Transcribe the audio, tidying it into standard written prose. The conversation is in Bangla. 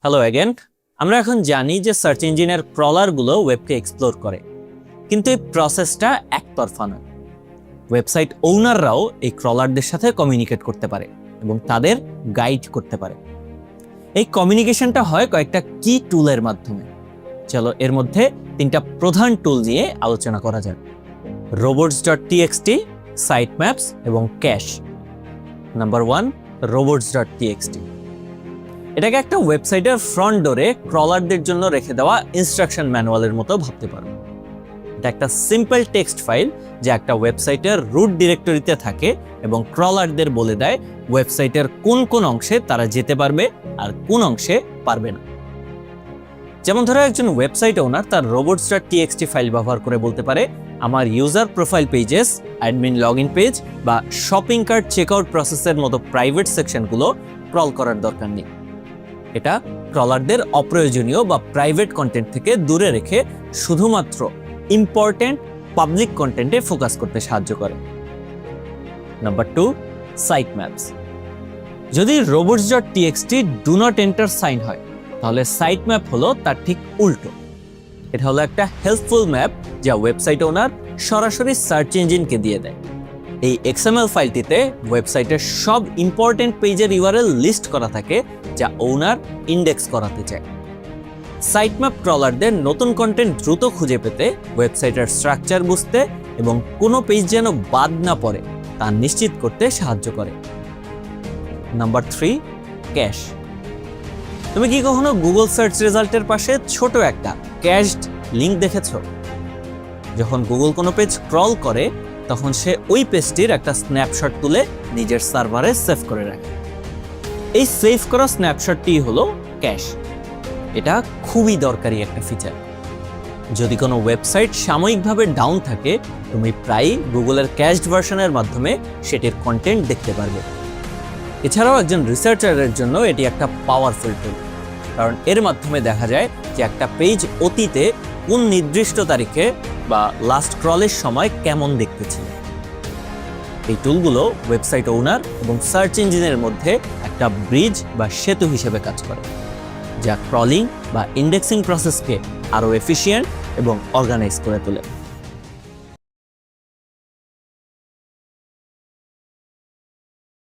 Hello again. আমরা এখন জানি যে সার্চ ইঞ্জিনের ক্রলারগুলো ওয়েবকে এক্সপ্লোর করে, কিন্তু এই প্রসেসটা একতরফা নয়। ওয়েবসাইট ওনাররাও এই ক্রলারদের সাথে কমিউনিকেট করতে পারে এবং তাদের গাইড করতে পারে। এই কমিউনিকেশনটা হয় কয়েকটা কি টুলের মাধ্যমে। চলো এর মধ্যে তিনটা প্রধান টুল নিয়ে আলোচনা করা যাক: robots.txt, sitemaps এবং ক্যাশ। Number 1, robots.txt। এটাকে একটা ওয়েবসাইটের ফ্রন্ট ডোরে ক্রলারদের জন্য রেখে দেওয়া ইনস্ট্রাকশন ম্যানুয়ালের মতো ভাবতে পারো। এটা একটা সিম্পল টেক্সট ফাইল যা একটা ওয়েবসাইটের রুট ডিরেক্টরিতে থাকে এবং ক্রলারদের বলে দেয় ওয়েবসাইটের কোন কোন অংশে তারা যেতে পারবে আর কোন অংশে পারবে না। যেমন ধরো একজন ওয়েবসাইট ওনার তার robots.txt ফাইল ব্যবহার করে বলতে পারে, আমার user profile pages, admin login page বা শপিং কার্ট চেকআউট প্রসেসের মতো প্রাইভেট সেকশনগুলো ক্রল করার দরকার নেই। এটা ক্রলারদের অপ্রয়োজনীয় বা প্রাইভেট কন্টেন্ট থেকে দূরে রেখে শুধুমাত্র ইম্পর্টেন্ট পাবলিক কন্টেন্টে ফোকাস করতে সাহায্য করে। Number 2, site maps. যদি robots.txt do not enter sign হয়, তাহলে সাইট ম্যাপ হলো তার ঠিক উল্টো। এটা হলো একটা হেল্পফুল ম্যাপ যা ওয়েবসাইট ওনার সরাসরি সার্চ ইঞ্জিনকে দিয়ে দেয়। এই XML ফাইলটিতে ওয়েবসাইটের সব ইম্পর্টেন্ট পেজের ইউআরএল লিস্ট করা থাকে যা ওনার ইন্ডেক্স করাতে চায়। সাইটম্যাপ ক্রলারদের নতুন কন্টেন্ট দ্রুত খুঁজে পেতে, ওয়েবসাইটের স্ট্রাকচার বুঝতে এবং কোনো পেজ যেন বাদ না পড়ে তা নিশ্চিত করতে সাহায্য করে। Number 3, cash. তুমি কি কখনো গুগল সার্চ রেজাল্টের পাশে ছোট একটা ক্যাশড লিংক দেখেছো? যখন গুগল কোনো পেজ ক্রল করে তখন সে ওই পেজটির একটা স্ন্যাপশট তুলে নিজের সার্ভারে সেভ করে রাখে। এই সেভ করা স্ন্যাপশটটি হলো ক্যাশ। এটা খুবই দরকারি একটা ফিচার। যদি কোনো ওয়েবসাইট সাময়িকভাবে ডাউন থাকে, তুমি প্রায়ই গুগলের ক্যাশড ভার্সনের মাধ্যমে সেটির কন্টেন্ট দেখতে পারবে। এছাড়াও একজন রিসার্চারের জন্য এটি একটা পাওয়ারফুল টুল, কারণ এর মাধ্যমে দেখা যায় যে একটা পেজ অতীতে কোন নির্দিষ্ট তারিখে বা লাস্ট ক্রলের সময় কেমন দেখতে ছিল। এই টুলগুলো ওয়েবসাইট ওনার এবং সার্চ ইঞ্জিনের মধ্যে একটা ব্রিজ বা সেতু হিসেবে কাজ করে, যা ক্রলিং বা ইন্ডেক্সিং প্রসেসকে আরও এফিশিয়েন্ট এবং অর্গানাইজ করে তোলে।